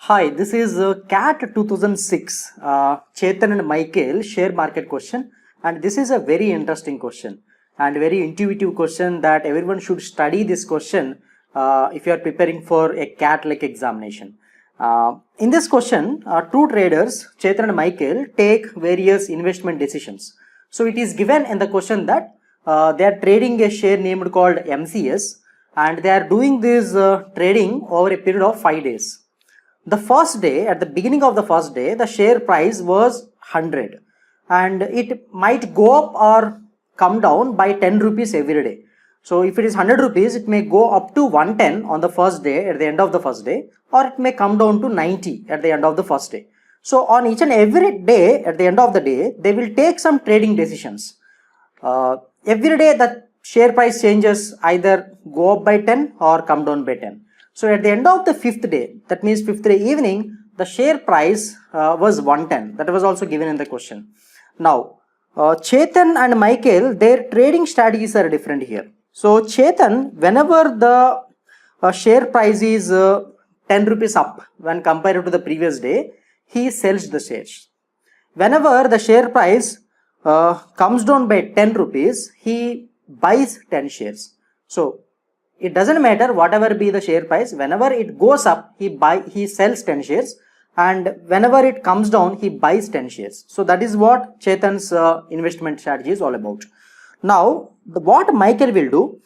Hi, this is CAT 2006 Chetan and Michael share market question, and this is a very interesting question and very intuitive question that everyone should study this question if you are preparing for a CAT like examination. In this question, two traders Chetan and Michael take various investment decisions. So it is given in the question that they are trading a share named called MCS, and they are doing this trading over a period of 5 days. The first day, at the beginning of the first day, the share price was 100 and it might go up or come down by 10 rupees every day. So if it is 100 rupees, it may go up to 110 on the first day at the end of the first day, or it may come down to 90 at the end of the first day. So on each and every day at the end of the day, they will take some trading decisions. Every day the share price changes, either go up by 10 or come down by 10. So at the end of the fifth day, that means fifth day evening, the share price was 110. That was also given in the question. Now, Chetan and Michael, their trading strategies are different here. So Chetan, whenever the share price is 10 rupees up when compared to the previous day, he sells the shares. Whenever the share price comes down by 10 rupees, he buys 10 shares. So it doesn't matter whatever be the share price, whenever it goes up, he sells 10 shares, and whenever it comes down, he buys 10 shares. So that is what Chetan's investment strategy is all about. Now, what Michael will do,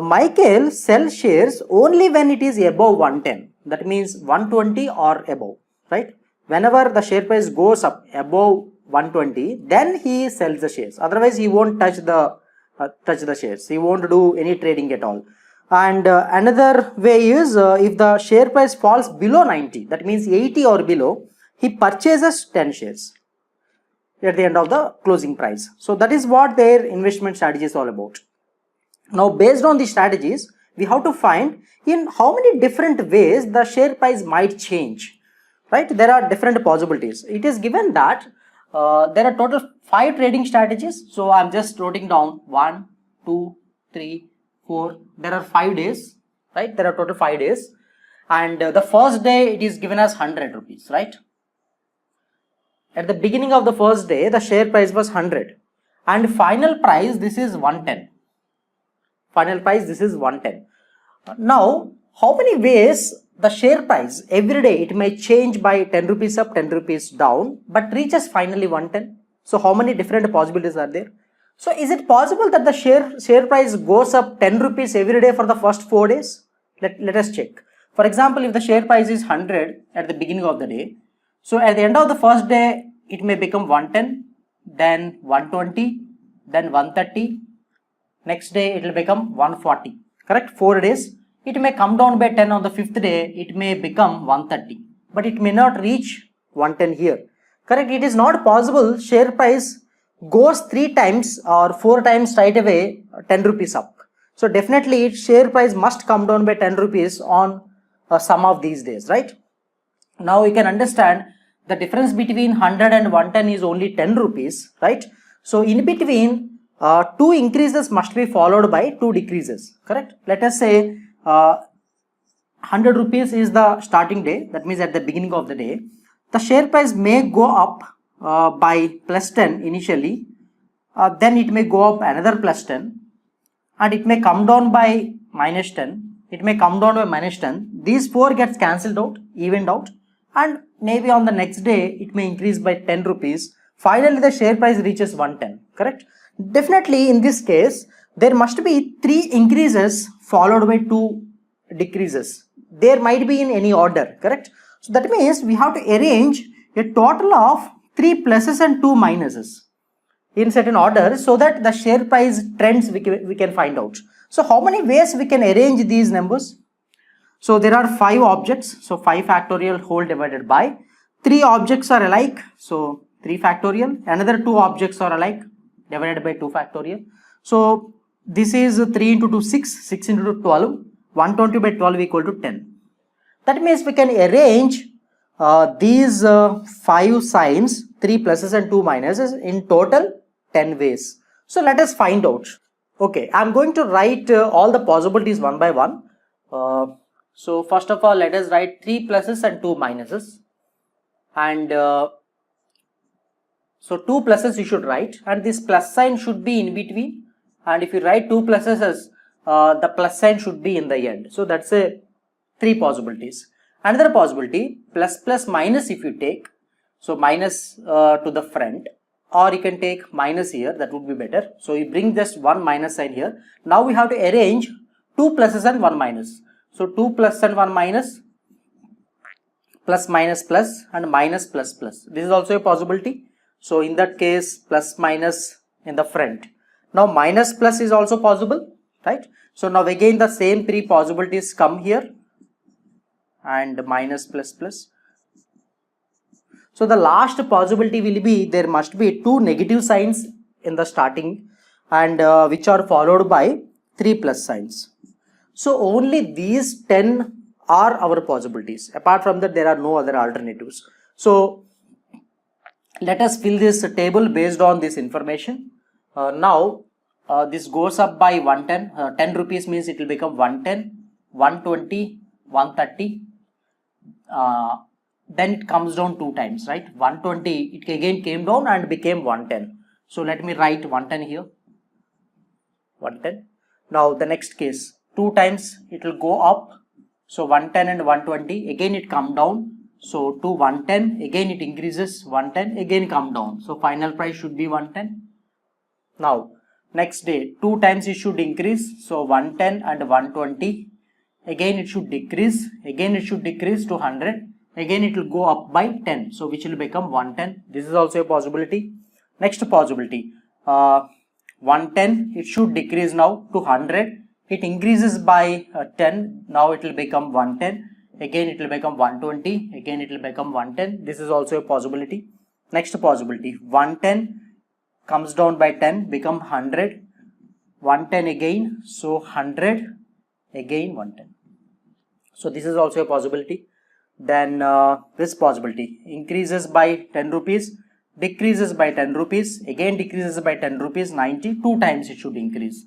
Michael sells shares only when it is above 110. That means 120 or above, right? Whenever the share price goes up above 120, then he sells the shares. Otherwise, he won't touch the shares. He won't do any trading at all. And another way is if the share price falls below 90, that means 80 or below, he purchases 10 shares at the end of the closing price. So that is what their investment strategy is all about. Now, based on these strategies, we have to find in how many different ways the share price might change, right? There are different possibilities. It is given that there are total 5 trading strategies. So I'm just noting down 1, 2, 3, 4. There are 5 days, right? There are total 5 days, and the first day it is given as 100 rupees, right? At the beginning of the first day, the share price was 100, and final price, this is 110. Final price, this is 110. Now, how many ways the share price every day, it may change by 10 rupees up, 10 rupees down, but reaches finally 110. So how many different possibilities are there? So is it possible that the share price goes up 10 rupees every day for the first 4 days? Let us check. For example, if the share price is 100 at the beginning of the day, so at the end of the first day, it may become 110, then 120, then 130. Next day, it will become 140. Correct? 4 days. It may come down by 10 on the 5th day. It may become 130. But it may not reach 110 here. Correct? It is not possible share price goes 3 times or 4 times straight away 10 rupees up. So definitely share price must come down by 10 rupees on some of these days, right? Now you can understand the difference between 100 and 110 is only 10 rupees, right? So in between 2 increases must be followed by 2 decreases, correct? Let us say 100 rupees is the starting day, that means at the beginning of the day. The share price may go up by plus 10 initially, then it may go up another plus 10, and it may come down by minus 10, it may come down by minus 10. These 4 gets cancelled out, evened out, and maybe on the next day it may increase by 10 rupees. Finally the share price reaches 110, correct? Definitely in this case there must be 3 increases followed by 2 decreases. There might be in any order, correct? So that means we have to arrange a total of 3 pluses and 2 minuses in certain order, so that the share price trends we can find out. So how many ways we can arrange these numbers? So there are 5 objects. So 5 factorial whole divided by 3 objects are alike. So 3 factorial. Another 2 objects are alike, divided by 2 factorial. So this is 3 into 2, 6. 6 into 2, 12. 120 by 12 equal to 10. That means we can arrange these 5 signs, 3 pluses and 2 minuses, in total 10 ways. So let us find out. Okay, I am going to write all the possibilities one by one. So first of all, let us write 3 pluses and 2 minuses. And so 2 pluses you should write, and this plus sign should be in between. And if you write 2 pluses as the plus sign should be in the end. So that's a 3 possibilities. Another possibility, plus plus minus if you take, so minus to the front, or you can take minus here, that would be better. So you bring just one minus sign here. Now we have to arrange 2 pluses and 1 minus. So 2 plus and 1 minus, plus minus plus, and minus plus plus. This is also a possibility. So in that case, plus minus in the front. Now minus plus is also possible, right? So now again the same 3 possibilities come here, and minus plus plus. So the last possibility will be, there must be 2 negative signs in the starting, and which are followed by 3 plus signs. So only these 10 are our possibilities. Apart from that, there are no other alternatives. So let us fill this table based on this information. Now this goes up by 110. 10 rupees means it will become 110, 120, 130. Then it comes down 2 times, right? 120, it again came down and became 110. So let me write 110 here. 110. Now the next case, 2 times it will go up. So 110 and 120, again it come down. So to 110, again it increases, 110, again come down. So final price should be 110. Now next day, 2 times it should increase. So 110 and 120. Again it should decrease. Again it should decrease to 100. Again it will go up by 10. So which will become 110. This is also a possibility. Next possibility. 110, it should decrease now to 100. It increases by 10. Now it will become 110. Again it will become 120. Again it will become 110. This is also a possibility. Next possibility. 110 comes down by 10, become 100. 110 again. So 100. Again 110. So this is also a possibility. Then this possibility, increases by 10 rupees, decreases by 10 rupees, again decreases by 10 rupees, 90, 2 times it should increase.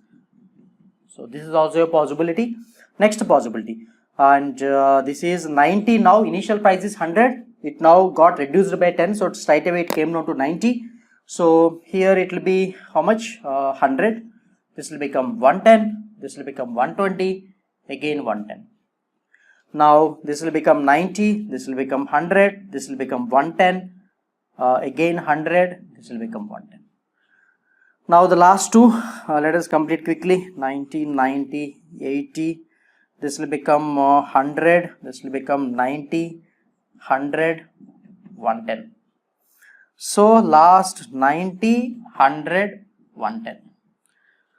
So this is also a possibility. Next possibility, and this is 90 now, initial price is 100, it now got reduced by 10, so straight away it came down to 90. So here it will be how much? 100, this will become 110, this will become 120, again 110. Now this will become 90, this will become 100, this will become 110, again 100, this will become 110. Now the last 2, let us complete quickly. 90, 90, 80, this will become 100, this will become 90, 100, 110. So last 90, 100, 110.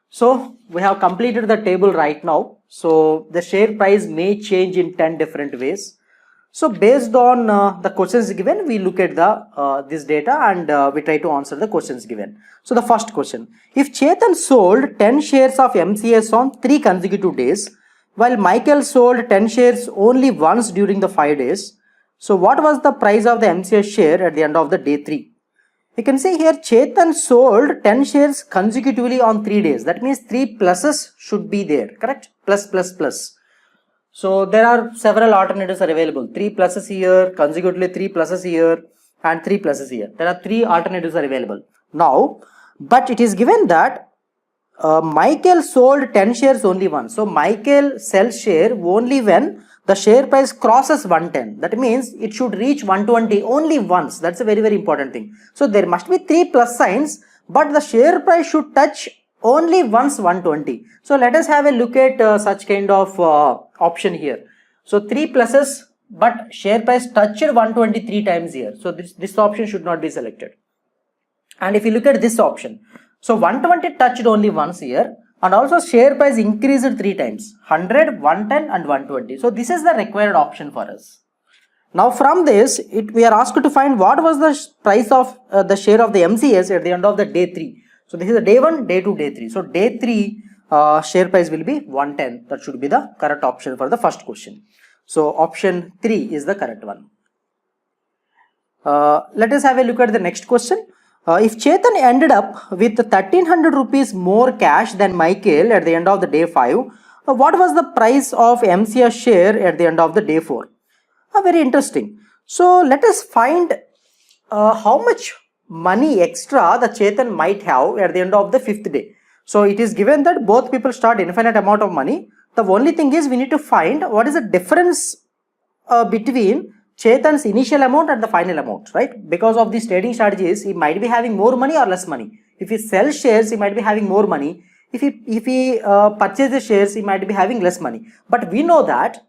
So we have completed the table right now. So the share price may change in 10 different ways. So based on the questions given, we look at the this data and we try to answer the questions given. So the first question, if Chetan sold 10 shares of MCS on 3 consecutive days, while Michael sold 10 shares only once during the 5 days, so what was the price of the MCS share at the end of the day 3? You can see here Chetan sold 10 shares consecutively on 3 days. That means 3 pluses should be there, correct? Plus, plus, plus. So there are several alternatives are available. 3 pluses here, consecutively 3 pluses here, and 3 pluses here. There are 3 alternatives are available. Now, but it is given that Michael sold 10 shares only once. So Michael sells share only when the share price crosses 110. That means it should reach 120 only once. That's a very, very important thing. So there must be 3 plus signs, but the share price should touch only once 120. So let us have a look at such kind of option here. So 3 pluses, but share price touched 123 times here. So this option should not be selected. And if you look at this option, so 120 touched only once here, and also share price increased 3 times, 100, 110 and 120. So this is the required option for us. Now from this, we are asked to find what was the price of the share of the MCS at the end of the day 3. So this is the day 1, day 2, day 3. So day 3 share price will be 110. That should be the correct option for the first question. So option 3 is the correct one. Let us have a look at the next question. If Chetan ended up with 1300 rupees more cash than Michael at the end of the day 5, What was the price of MCS share at the end of the day 4? Very interesting. So let us find how much money extra the Chetan might have at the end of the 5th day. So it is given that both people start infinite amount of money. The only thing is we need to find what is the difference between Chetan's initial amount and the final amount, right? Because of these trading strategies, he might be having more money or less money. If he sells shares, he might be having more money. If he purchases shares, he might be having less money. But we know that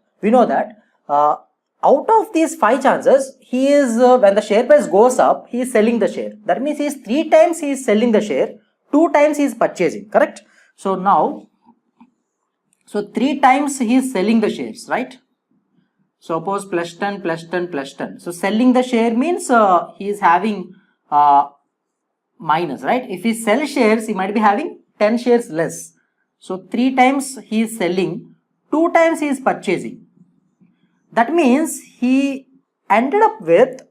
out of these 5 chances, he is when the share price goes up, he is selling the share. That means he is 3 times he is selling the share, 2 times he is purchasing. Correct? So now, 3 times he is selling the shares, right? Suppose plus 10, plus 10, plus 10. So selling the share means he is having minus, right? If he sells shares, he might be having 10 shares less. So 3 times he is selling, 2 times he is purchasing. That means he ended up with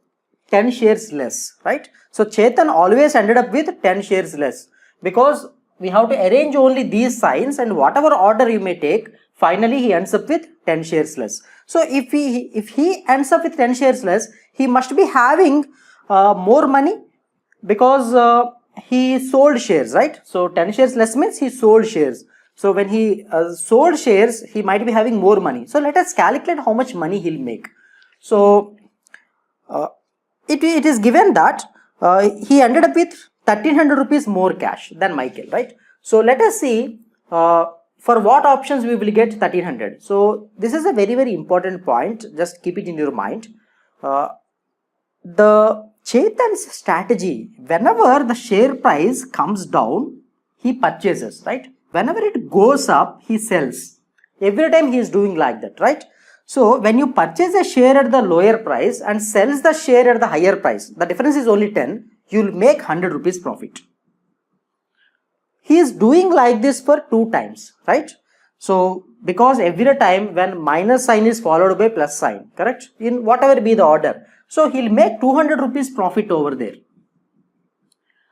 10 shares less, right? So Chetan always ended up with 10 shares less, because we have to arrange only these signs, and whatever order you may take, finally he ends up with 10 shares less. So if he ends up with 10 shares less, he must be having more money, because he sold shares, right? So 10 shares less means he sold shares. So when he sold shares, he might be having more money. So let us calculate how much money he'll make. So it is given that he ended up with 1300 rupees more cash than Michael, right? So let us see for what options we will get 1300. So this is a very, very important point. Just keep it in your mind. The Chetan's strategy, whenever the share price comes down, he purchases, right? Whenever it goes up, he sells. Every time he is doing like that, right? So when you purchase a share at the lower price and sells the share at the higher price, the difference is only 10, you will make 100 rupees profit. He is doing like this for 2 times, right? So because every time when minus sign is followed by plus sign, correct? In whatever be the order. So he'll make 200 rupees profit over there.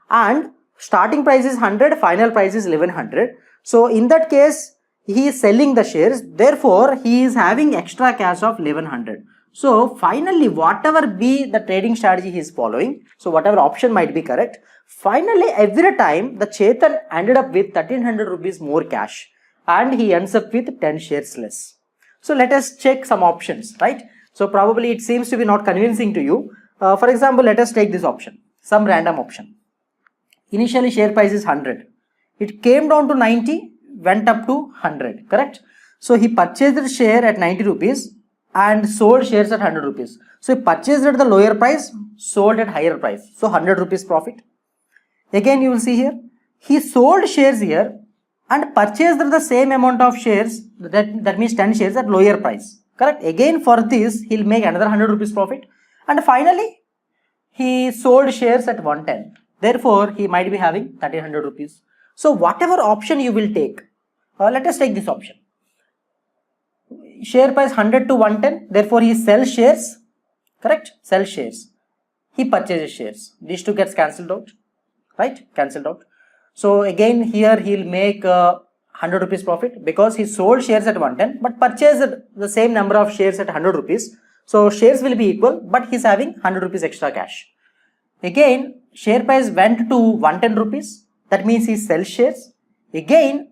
And starting price is 100, final price is 1100. So in that case, he is selling the shares. Therefore, he is having extra cash of 1100. So finally, whatever be the trading strategy he is following, so whatever option might be correct, finally every time the Chetan ended up with 1300 rupees more cash, and he ends up with 10 shares less. So let us check some options, right? So probably it seems to be not convincing to you. For example, let us take this option, some random option. Initially share price is 100. It came down to 90, went up to 100, correct? So he purchased the share at 90 rupees and sold shares at 100 rupees. So he purchased at the lower price, sold at higher price. So 100 rupees profit. Again you will see here, he sold shares here and purchased the same amount of shares, that means 10 shares at lower price, correct? Again for this, he'll make another 100 rupees profit. And finally, he sold shares at 110. Therefore, he might be having 1300 rupees. So whatever option you will take, let us take this option. Share price 100 to 110, therefore he sells shares, correct? Sells shares. He purchases shares. These two gets cancelled out, right? Cancelled out. So again here he will make 100 rupees profit, because he sold shares at 110 but purchased the same number of shares at 100 rupees. So shares will be equal, but he is having 100 rupees extra cash. Again, share price went to 110 rupees. That means he sells shares. Again,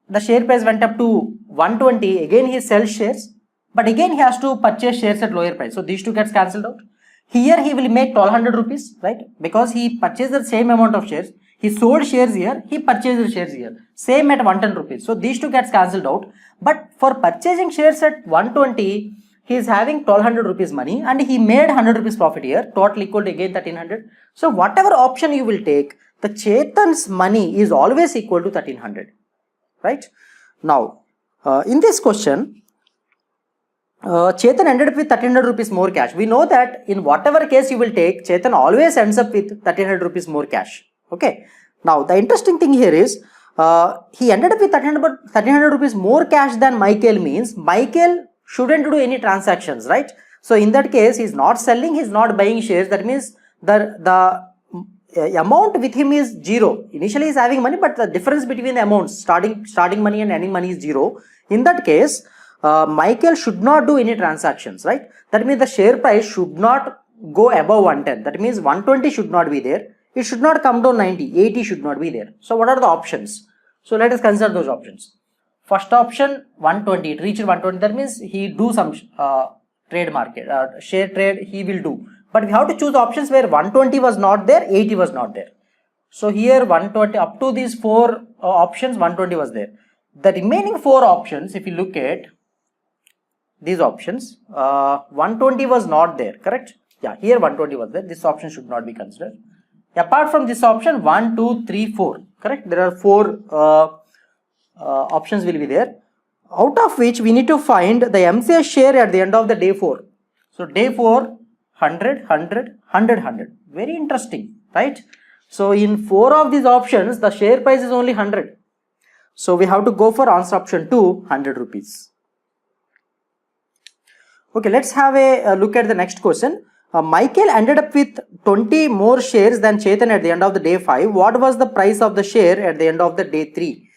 the share price went up to 120. Again, he sells shares. But again, he has to purchase shares at lower price. So these two gets cancelled out. Here, he will make 1200 rupees, right? Because he purchased the same amount of shares. He sold shares here. He purchased the shares here. Same at 110 rupees. So these two gets cancelled out. But for purchasing shares at 120, he is having 1200 rupees money and he made 100 rupees profit here. Total equal to again 1300. So whatever option you will take, the Chetan's money is always equal to 1300, right? Now, in this question, Chetan ended up with 1300 rupees more cash. We know that in whatever case you will take, Chetan always ends up with 1300 rupees more cash. Okay. Now, the interesting thing here is, he ended up with 1300 rupees more cash than Michael means Michael shouldn't do any transactions, right? So in that case, he is not selling, he is not buying shares. That means the amount with him is 0. Initially he is having money, but the difference between the amounts, starting money and ending money is 0. In that case, Michael should not do any transactions, right? That means the share price should not go above 110. That means 120 should not be there. It should not come down 90. 80 should not be there. So what are the options? So let us consider those options. First option, 120. It reached 120. That means he do some trade market, share trade he will do. But we have to choose options where 120 was not there, 80 was not there. So here 120, up to these 4 options, 120 was there. The remaining 4 options, if you look at these options, 120 was not there, correct? Yeah, here 120 was there. This option should not be considered. Apart from this option, 1, 2, 3, 4, correct? There are 4 options will be there. Out of which we need to find the MCS share at the end of the day 4. So day 4, 100, 100, 100, 100. Very interesting, right? So in 4 of these options, the share price is only 100. So we have to go for answer option 2, 100 rupees. Okay, let's have a look at the next question. Michael ended up with 20 more shares than Chetan at the end of the day 5. What was the price of the share at the end of the day 3?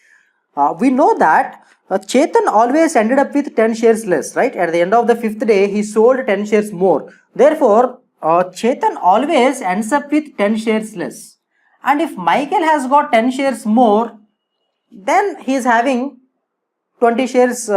We know that Chetan always ended up with 10 shares less, right? At the end of the 5th day, he sold 10 shares more. Therefore, Chetan always ends up with 10 shares less. And if Michael has got 10 shares more, then he is having 20 shares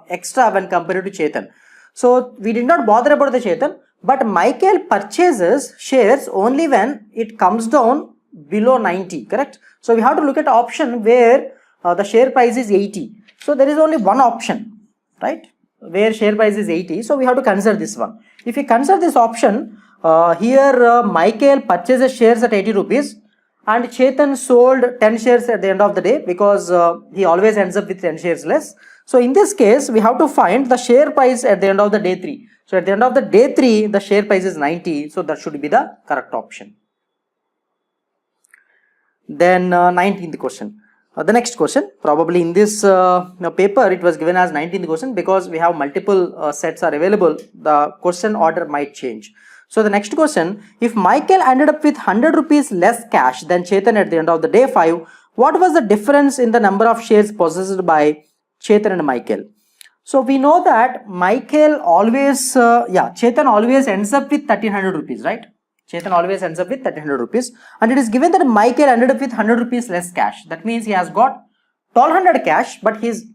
extra when compared to Chetan. So we did not bother about the Chetan, but Michael purchases shares only when it comes down below 90, correct? So we have to look at option where the share price is 80. So there is only one option, right? Where share price is 80. So we have to consider this one. If we consider this option, here Michael purchases shares at 80 rupees and Chetan sold 10 shares at the end of the day because he always ends up with 10 shares less. So in this case, we have to find the share price at the end of the day 3. So at the end of the day 3, the share price is 90. So that should be the correct option. Then 19th question. The next question, probably in this paper, it was given as 19th question because we have multiple sets are available. The question order might change. So the next question, if Michael ended up with 100 rupees less cash than Chetan at the end of the day 5, what was the difference in the number of shares possessed by Chetan and Michael? So we know that Michael always, Chetan always ends up with 1300 rupees, right? Chetan always ends up with 1300 rupees. And it is given that Michael ended up with 100 rupees less cash. That means he has got 1200 cash, but he's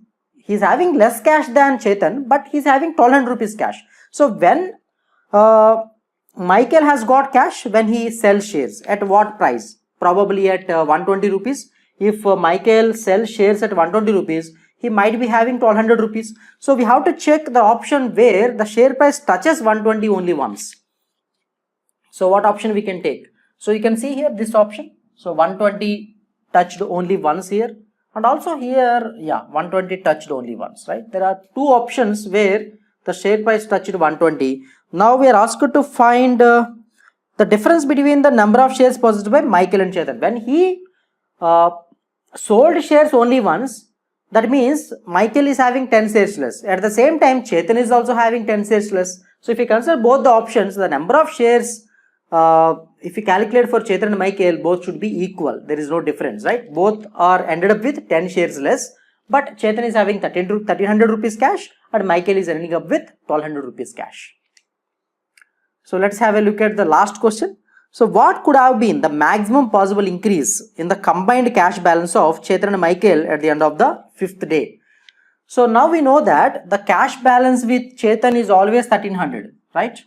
having less cash than Chetan, but he's having 1200 rupees cash. So when Michael has got cash, when he sells shares, at what price? Probably at 120 rupees. If Michael sells shares at 120 rupees, he might be having 1200 rupees. So we have to check the option where the share price touches 120 only once. So what option we can take? So you can see here this option. So 120 touched only once here. And also here, 120 touched only once, right? There are 2 options where the share price touched 120. Now we are asked to find the difference between the number of shares possessed by Michael and Chetan. When he sold shares only once, that means Michael is having 10 shares less. At the same time, Chetan is also having 10 shares less. So if you consider both the options, the number of shares, if you calculate for Chetan and Michael, both should be equal. There is no difference, right? Both are ended up with 10 shares less. But Chetan is having 1300 rupees cash and Michael is ending up with 1200 rupees cash. So let's have a look at the last question. So what could have been the maximum possible increase in the combined cash balance of Chetan and Michael at the end of the 5th day? So now we know that the cash balance with Chetan is always 1300, right?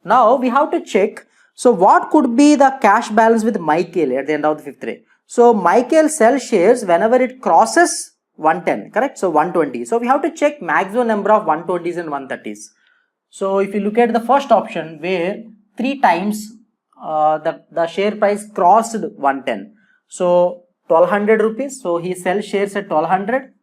Now we have to check. So what could be the cash balance with Michael at the end of the 5th day? So Michael sells shares whenever it crosses 110, correct? So 120. So we have to check maximum number of 120s and 130s. So if you look at the first option where 3 times the share price crossed 110. So 1200 rupees. So he sells shares at 1200.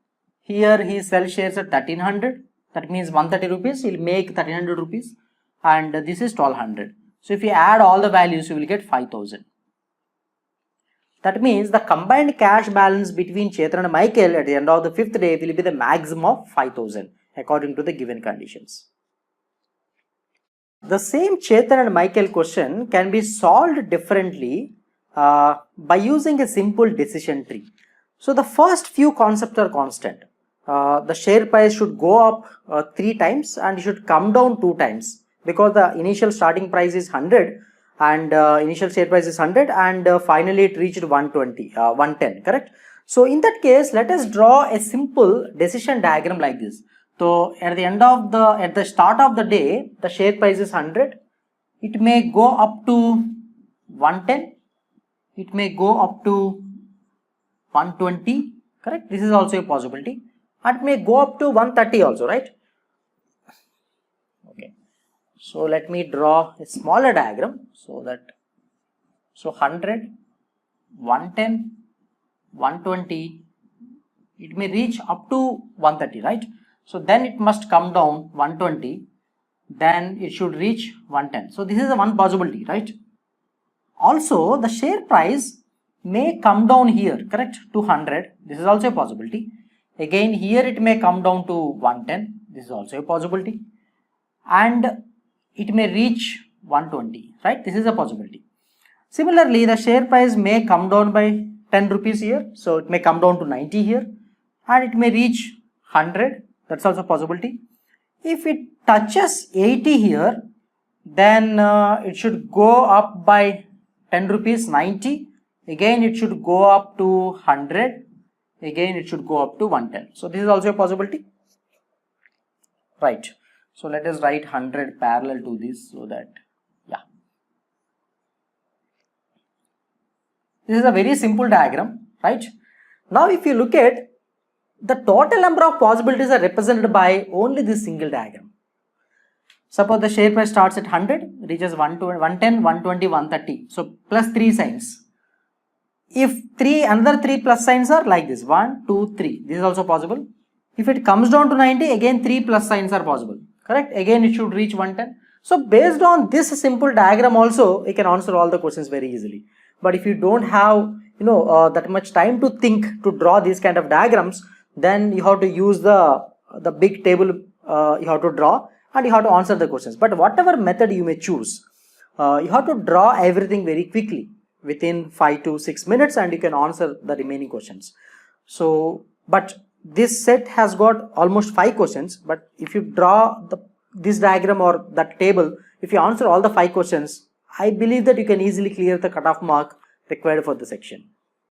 Here he sells shares at 1300. That means 130 rupees. He'll make 1300 rupees. And this is 1200. So if you add all the values, you will get 5000. That means the combined cash balance between Chetan and Michael at the end of the 5th day will be the maximum of 5000 according to the given conditions. The same Chetan and Michael question can be solved differently by using a simple decision tree. So the first few concepts are constant. The share price should go up 3 times and should come down 2 times, because the initial starting price is 100 and initial share price is 100 and finally it reached 110, correct? So in that case, let us draw a simple decision diagram like this. So at the start of the day, the share price is 100. It may go up to 110. It may go up to 120. Correct? This is also a possibility. And it may go up to 130 also, right? Okay. So let me draw a smaller diagram so 100, 110, 120. It may reach up to 130, right? So then it must come down 120, then it should reach 110. So this is the one possibility, right? Also, the share price may come down here, correct, to 100. This is also a possibility. Again, here it may come down to 110. This is also a possibility. And it may reach 120, right? This is a possibility. Similarly, the share price may come down by 10 rupees here. So it may come down to 90 here. And it may reach 100. That's also a possibility. If it touches 80 here, then it should go up by 10 rupees, 90. Again, it should go up to 100. Again, it should go up to 110. So this is also a possibility. Right. So let us write 100 parallel to this so that, yeah. This is a very simple diagram, right? Now, if you look at the total number of possibilities are represented by only this single diagram. Suppose the share price starts at 100, reaches 110, 120, 130. So plus 3 signs. If another 3 plus signs are like this, 1, 2, 3. This is also possible. If it comes down to 90, again 3 plus signs are possible. Correct? Again it should reach 110. So based on this simple diagram also, you can answer all the questions very easily. But if you don't have that much time to think to draw these kind of diagrams, then you have to use the big table you have to draw and you have to answer the questions. But whatever method you may choose, you have to draw everything very quickly within 5 to 6 minutes and you can answer the remaining questions. So, but this set has got almost 5 questions, but if you draw this diagram or that table, if you answer all the 5 questions, I believe that you can easily clear the cutoff mark required for the section.